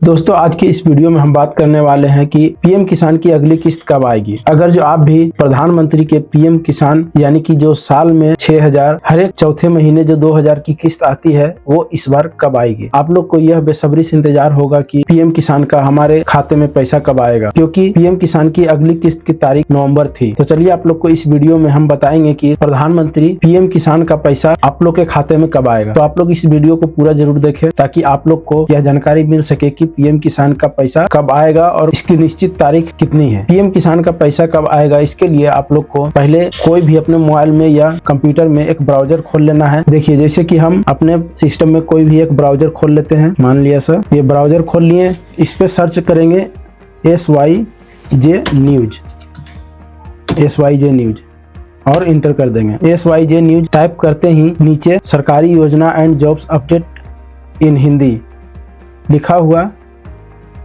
दोस्तों आज की इस वीडियो में हम बात करने वाले हैं कि पीएम किसान की अगली किस्त कब आएगी। अगर जो आप भी प्रधानमंत्री के पीएम किसान यानी कि जो साल में 6,000 हर एक चौथे महीने जो 2,000 की किस्त आती है वो इस बार कब आएगी। आप लोग को यह बेसब्री से इंतजार होगा कि पीएम किसान का हमारे खाते में पैसा कब आएगा, क्योंकि पीएम किसान की अगली किस्त की तारीख नवम्बर थी। तो चलिए आप लोग को इस वीडियो में हम बताएंगे कि प्रधानमंत्री पीएम किसान का पैसा आप लोग के खाते में कब आएगा। तो आप लोग इस वीडियो को पूरा जरूर देखें ताकि आप लोग को यह जानकारी मिल सके कि पीएम किसान का पैसा कब आएगा और इसकी निश्चित तारीख कितनी है। पीएम किसान का पैसा कब आएगा, इसके लिए आप लोग को पहले कोई भी अपने मोबाइल में या कंप्यूटर में एक ब्राउजर खोल लेना है। देखिए जैसे कि हम अपने सिस्टम में कोई भी एक ब्राउजर खोल लेते हैं। मान लिया सर ये ब्राउजर खोल लिए, इस पे सर्च करेंगे SYJ न्यूज और इंटर कर देंगे। SYJ न्यूज टाइप करते ही नीचे सरकारी योजना and jobs update in Hindi लिखा हुआ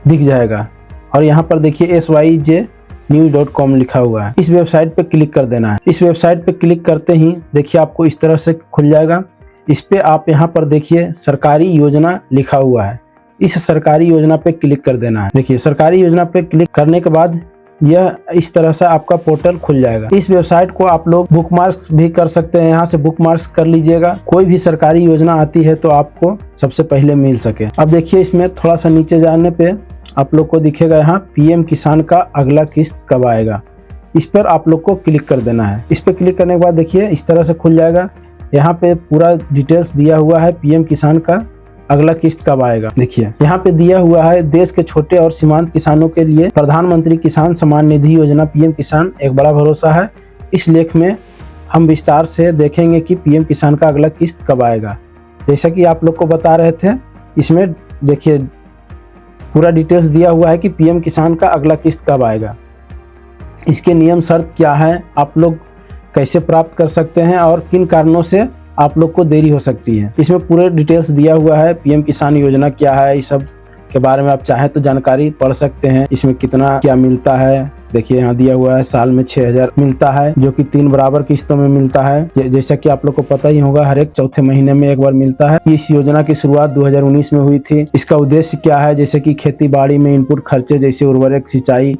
दिख जाएगा और यहाँ पर देखिए syjnews.com लिखा हुआ है। इस वेबसाइट पे क्लिक कर देना है। इस वेबसाइट पे क्लिक करते ही देखिए आपको इस तरह से खुल जाएगा। इस पे आप यहाँ पर देखिए सरकारी योजना लिखा हुआ है, इस सरकारी योजना पे क्लिक कर देना है। देखिए सरकारी योजना पे क्लिक करने के बाद यह इस तरह से आपका पोर्टल खुल जाएगा। इस वेबसाइट को आप लोग बुकमार्क भी कर सकते हैं, यहाँ से बुकमार्क कर लीजिएगा। कोई भी सरकारी योजना आती है तो आपको सबसे पहले मिल सके। अब देखिए इसमें थोड़ा सा नीचे जाने पे आप लोग को दिखेगा यहाँ पीएम किसान का अगला किस्त कब आएगा। इस पर आप लोग को क्लिक कर देना है। इस पर क्लिक करने के बाद देखिए इस तरह से खुल जाएगा। यहाँ पे पूरा डिटेल्स दिया हुआ है पीएम किसान का अगला किस्त कब आएगा। देखिए यहाँ पे दिया हुआ है देश के छोटे और सीमांत किसानों के लिए प्रधानमंत्री किसान सम्मान निधि योजना पीएम किसान एक बड़ा भरोसा है। इस लेख में हम विस्तार से देखेंगे कि पीएम किसान का अगला किस्त कब आएगा। जैसा कि आप लोग को बता रहे थे, इसमें देखिए पूरा डिटेल्स दिया हुआ है कि पीएम किसान का अगला किस्त कब आएगा, इसके नियम शर्त क्या है, आप लोग कैसे प्राप्त कर सकते हैं और किन कारणों से आप लोग को देरी हो सकती है। इसमें पूरे डिटेल्स दिया हुआ है। पीएम किसान योजना क्या है, इस सब के बारे में आप चाहें तो जानकारी पढ़ सकते हैं। इसमें कितना क्या मिलता है देखिए यहाँ दिया हुआ है। साल में 6,000 मिलता है जो कि 3 बराबर किस्तों में मिलता है। जैसा कि आप लोग को पता ही होगा हर एक चौथे महीने में एक बार मिलता है। इस योजना की शुरुआत 2019 में हुई थी। इसका उद्देश्य क्या है, जैसे कि खेती बाड़ी में इनपुट खर्चे जैसे उर्वरक, सिंचाई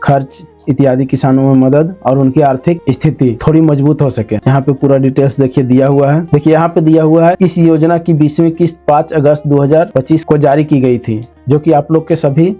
खर्च इत्यादि किसानों में मदद और उनकी आर्थिक स्थिति थोड़ी मजबूत हो सके। यहाँ पे पूरा डिटेल्स देखिए दिया हुआ है। देखिए यहाँ पे दिया हुआ है इस योजना की 20वीं किस्त 5 अगस्त 2025 को जारी की गई थी, जो कि आप लोग के सभी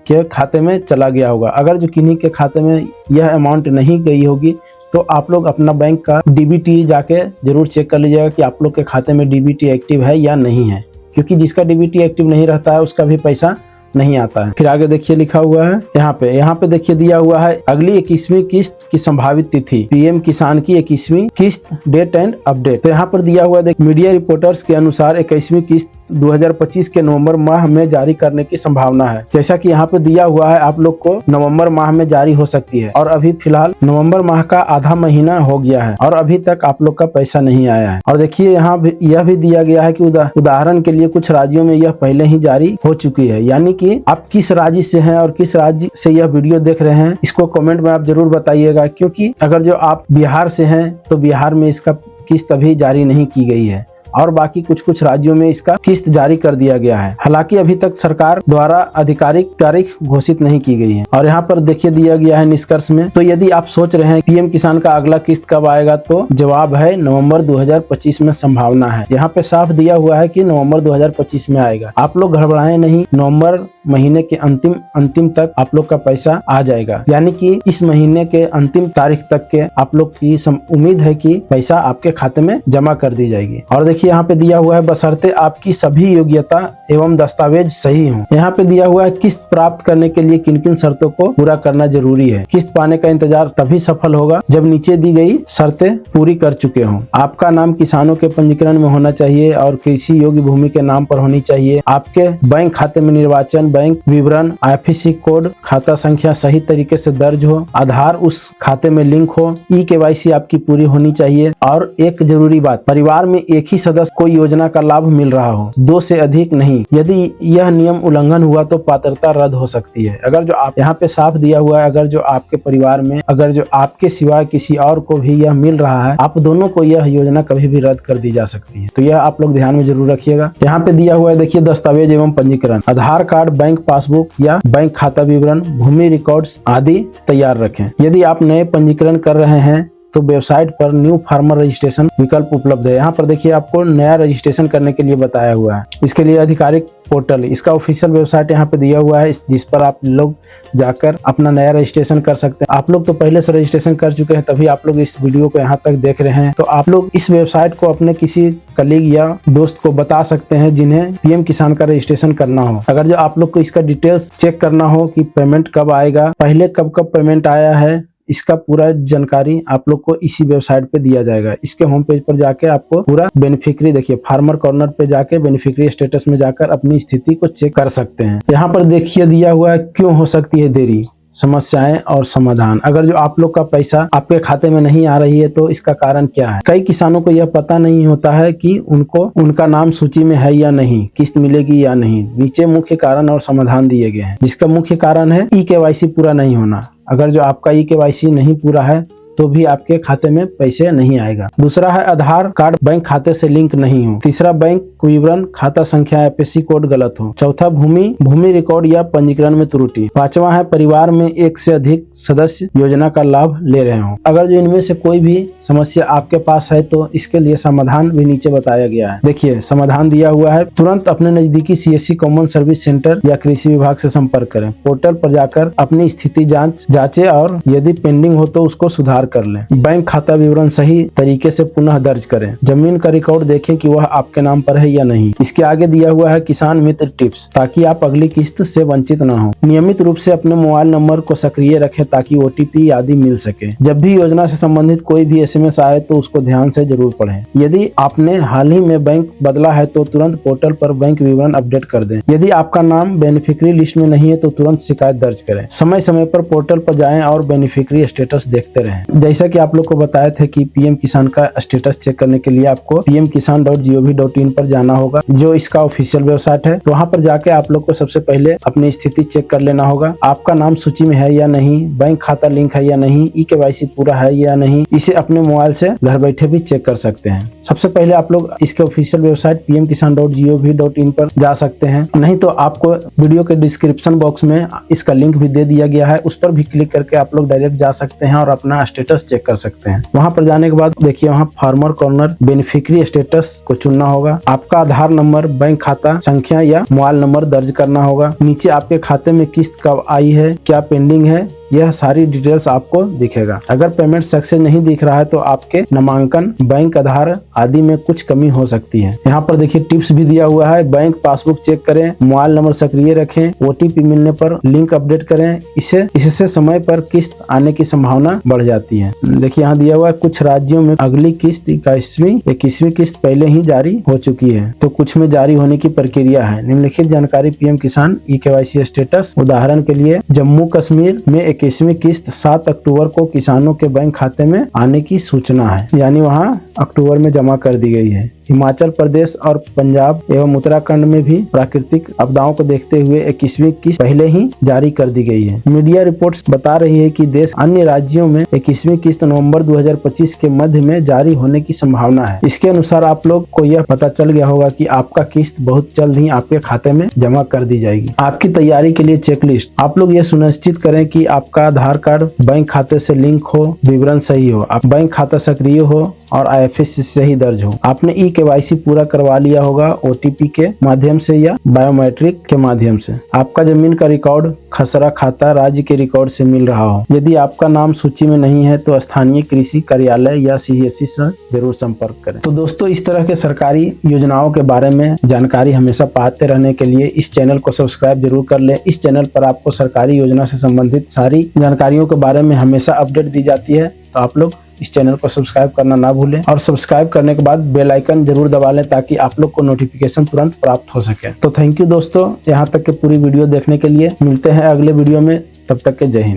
के खाते में चला गया होगा। अगर जो किन्हीं के खाते में यह अमाउंट नहीं गई होगी तो आप लोग अपना बैंक का DBT जाके जरूर चेक कर लीजिएगा कि आप लोग के खाते में DBT एक्टिव है या नहीं है, क्योंकि जिसका DBT एक्टिव नहीं रहता है उसका भी पैसा नहीं आता है। फिर आगे देखिए लिखा हुआ है यहाँ पे देखिए दिया हुआ है अगली 21वीं किस्त की संभावित तिथि, पीएम किसान की 21वीं किस्त डेट एंड अपडेट। तो यहाँ पर दिया हुआ है मीडिया रिपोर्टर्स के अनुसार 21वीं किस्त 2025 के नवंबर माह में जारी करने की संभावना है। जैसा कि यहाँ पे दिया हुआ है आप लोग को नवंबर माह में जारी हो सकती है और अभी फिलहाल नवंबर माह का आधा महीना हो गया है और अभी तक आप लोग का पैसा नहीं आया है। और देखिए यहाँ यह भी दिया गया है कि उदाहरण के लिए कुछ राज्यों में यह पहले ही जारी हो चुकी है। यानी कि आप किस राज्य से हैं और किस राज्य से यह वीडियो देख रहे हैं इसको कमेंट में आप जरूर बताइएगा, क्योंकि अगर जो आप बिहार से हैं तो बिहार में इसका किस्त अभी जारी नहीं की गई है और बाकी कुछ राज्यों में इसका किस्त जारी कर दिया गया है। हालांकि अभी तक सरकार द्वारा आधिकारिक तारीख घोषित नहीं की गई है। और यहाँ पर देखिए दिया गया है निष्कर्ष में। तो यदि आप सोच रहे हैं पीएम किसान का अगला किस्त कब आएगा तो जवाब है नवंबर 2025 में संभावना है। यहाँ पे साफ दिया हुआ है कि नवंबर 2025 में आएगा। आप लोग घबराएं नहीं, नवंबर महीने के अंतिम तक आप लोग का पैसा आ जाएगा। यानी कि इस महीने के अंतिम तारीख तक के आप लोग की उम्मीद है कि पैसा आपके खाते में जमा कर दी जाएगी। और देखिए यहाँ पे दिया हुआ है बशर्ते आपकी सभी योग्यता एवं दस्तावेज सही हों। यहाँ पे दिया हुआ है किस्त प्राप्त करने के लिए किन किन शर्तों को पूरा करना जरूरी है। किस्त पाने का इंतजार तभी सफल होगा जब नीचे दी गई शर्तें पूरी कर चुके हों। आपका नाम किसानों के पंजीकरण में होना चाहिए और कृषि योग्य भूमि के नाम पर होनी चाहिए। आपके बैंक खाते में निर्वाचन बैंक विवरण, IFSC कोड, खाता संख्या सही तरीके से दर्ज हो, आधार उस खाते में लिंक हो, KYC आपकी पूरी होनी चाहिए। और एक जरूरी बात, परिवार में एक ही सदस्य को योजना का लाभ मिल रहा हो, 2 से अधिक नहीं। यदि यह नियम उल्लंघन हुआ तो पात्रता रद्द हो सकती है। अगर जो आप यहाँ पे साफ दिया हुआ है, अगर जो आपके परिवार में अगर जो आपके सिवा किसी और को भी यह मिल रहा है, आप दोनों को यह योजना कभी भी रद्द कर दी जा सकती है। तो यह आप लोग ध्यान में जरूर रखिएगा। यहाँ पे दिया हुआ है, देखिए, दस्तावेज एवं पंजीकरण, आधार कार्ड, बैंक पासबुक या बैंक खाता विवरण, भूमि रिकॉर्ड्स आदि तैयार रखें। यदि आप नए पंजीकरण कर रहे हैं तो वेबसाइट पर न्यू फार्मर रजिस्ट्रेशन विकल्प उपलब्ध है। यहाँ पर देखिए आपको नया रजिस्ट्रेशन करने के लिए बताया हुआ है। इसके लिए आधिकारिक पोर्टल, इसका ऑफिशियल वेबसाइट यहाँ पे दिया हुआ है, जिस पर आप लोग जाकर अपना नया रजिस्ट्रेशन कर सकते हैं। आप लोग तो पहले से रजिस्ट्रेशन कर चुके हैं, तभी आप लोग इस वीडियो को यहाँ तक देख रहे हैं। तो आप लोग इस वेबसाइट को अपने किसी कलीग या दोस्त को बता सकते हैं जिन्हें PM किसान का रजिस्ट्रेशन करना हो। अगर जो आप लोग को इसका डिटेल्स चेक करना हो कि पेमेंट कब आएगा, पहले कब कब पेमेंट आया है, इसका पूरा जानकारी आप लोग को इसी वेबसाइट पे दिया जाएगा। इसके होम पेज पर जाके आपको पूरा बेनिफिशियरी, देखिए फार्मर कॉर्नर पे जाके बेनिफिशियरी स्टेटस में जाकर अपनी स्थिति को चेक कर सकते हैं। यहाँ पर देखिए दिया हुआ है क्यों हो सकती है देरी, समस्याएं और समाधान। अगर जो आप लोग का पैसा आपके खाते में नहीं आ रही है तो इसका कारण क्या है। कई किसानों को यह पता नहीं होता है कि उनको उनका नाम सूची में है या नहीं, किस्त मिलेगी या नहीं। नीचे मुख्य कारण और समाधान दिए गए हैं, जिसका मुख्य कारण है KYC पूरा नहीं होना। अगर जो आपका KYC नहीं पूरा है तो भी आपके खाते में पैसे नहीं आएगा। दूसरा है आधार कार्ड बैंक खाते से लिंक नहीं हो। तीसरा बैंक विवरण, खाता संख्या, IFSC कोड गलत हो। चौथा भूमि रिकॉर्ड या पंजीकरण में त्रुटि। पांचवा है परिवार में एक से अधिक सदस्य योजना का लाभ ले रहे हो। अगर जो इनमें से कोई भी समस्या आपके पास है तो इसके लिए समाधान भी नीचे बताया गया है। देखिए समाधान दिया हुआ है, तुरंत अपने नजदीकी CSC कॉमन सर्विस सेंटर या कृषि विभाग से संपर्क करें। पोर्टल पर जाकर अपनी स्थिति जांचे और यदि पेंडिंग हो तो उसको सुधार कर लें। बैंक खाता विवरण सही तरीके से पुनः दर्ज करें। जमीन का रिकॉर्ड देखें कि वह आपके नाम पर है या नहीं। इसके आगे दिया हुआ है किसान मित्र टिप्स, ताकि आप अगली किस्त से वंचित न हो। नियमित रूप से अपने मोबाइल नंबर को सक्रिय रखें ताकि OTP आदि मिल सके। जब भी योजना से संबंधित कोई भी SMS आए तो उसको ध्यान से जरूर पढ़ें। यदि आपने हाल ही में बैंक बदला है तो तुरंत पोर्टल पर बैंक विवरण अपडेट कर दें। यदि आपका नाम बेनिफिशियरी लिस्ट में नहीं है तो तुरंत शिकायत दर्ज करें। समय समय पर पोर्टल पर जाएं और बेनिफिशियरी स्टेटस देखते रहें। जैसा कि आप लोग को बताया था कि PM किसान का स्टेटस चेक करने के लिए आपको pmkisan.gov.in पर जाना होगा, जो इसका ऑफिशियल वेबसाइट है। तो वहाँ पर जाके आप लोग को सबसे पहले अपनी स्थिति चेक कर लेना होगा। आपका नाम सूची में है या नहीं, बैंक खाता लिंक है या नहीं, KYC पूरा है या नहीं, इसे अपने मोबाइल से घर बैठे भी चेक कर सकते हैं। सबसे पहले आप लोग इसके ऑफिशियल वेबसाइट pmkisan.gov.in पर जा सकते हैं। नहीं तो आपको वीडियो के डिस्क्रिप्शन बॉक्स में इसका लिंक भी दे दिया गया है, उस पर भी क्लिक करके आप लोग डायरेक्ट जा सकते हैं और अपना स्टेटस चेक कर सकते हैं। वहां पर जाने के बाद देखिए वहां फार्मर कॉर्नर बेनिफिशियरी स्टेटस को चुनना होगा। आपका आधार नंबर, बैंक खाता संख्या या मोबाइल नंबर दर्ज करना होगा। नीचे आपके खाते में किस्त कब आई है, क्या पेंडिंग है, यह सारी डिटेल्स आपको दिखेगा। अगर पेमेंट सक्सेस नहीं दिख रहा है तो आपके नामांकन, बैंक, आधार आदि में कुछ कमी हो सकती है। यहाँ पर देखिए टिप्स भी दिया हुआ है। बैंक पासबुक चेक करें, मोबाइल नंबर सक्रिय रखें, OTP मिलने पर लिंक अपडेट करें। इससे समय पर किस्त आने की संभावना बढ़ जाती है। देखिए यहाँ दिया हुआ है कुछ राज्यों में अगली किस्त 21वीं किस्त पहले ही जारी हो चुकी है, तो कुछ में जारी होने की प्रक्रिया है। निम्नलिखित जानकारी PM किसान KYC स्टेटस। उदाहरण के लिए जम्मू कश्मीर में 21वीं किस्त 7 अक्टूबर को किसानों के बैंक खाते में आने की सूचना है, यानी वहां अक्टूबर में जमा कर दी गई है। हिमाचल प्रदेश और पंजाब एवं उत्तराखंड में भी प्राकृतिक आपदाओं को देखते हुए 21वीं किस्त पहले ही जारी कर दी गई है। मीडिया रिपोर्ट्स बता रही है कि देश अन्य राज्यों में 21वीं किस्त नवंबर 2025 के मध्य में जारी होने की संभावना है। इसके अनुसार आप लोग को यह पता चल गया होगा कि आपका किस्त बहुत जल्द ही आपके खाते में जमा कर दी जाएगी। आपकी तैयारी के लिए चेकलिस्ट। आप लोग यह सुनिश्चित करें कि आपका आधार कार्ड बैंक खाते से लिंक हो, विवरण सही हो, आप बैंक खाता सक्रिय हो और IFSC सही दर्ज हो। आपने KYC पूरा करवा लिया होगा OTP के माध्यम से या बायोमेट्रिक के माध्यम से। आपका जमीन का रिकॉर्ड खसरा खाता राज्य के रिकॉर्ड से मिल रहा हो। यदि आपका नाम सूची में नहीं है तो स्थानीय कृषि कार्यालय या CSC से जरूर संपर्क करें। तो दोस्तों, इस तरह के सरकारी योजनाओं के बारे में जानकारी हमेशा पाते रहने के लिए इस चैनल को सब्सक्राइब जरूर कर लें। इस चैनल पर आपको सरकारी योजना से संबंधित सारी जानकारियों के बारे में हमेशा अपडेट दी जाती है, तो आप लोग इस चैनल को सब्सक्राइब करना ना भूलें और सब्सक्राइब करने के बाद बेल आइकन जरूर दबा लें ताकि आप लोग को नोटिफिकेशन तुरंत प्राप्त हो सके। तो थैंक यू दोस्तों, यहाँ तक के पूरी वीडियो देखने के लिए। मिलते हैं अगले वीडियो में, तब तक के जय हिंद।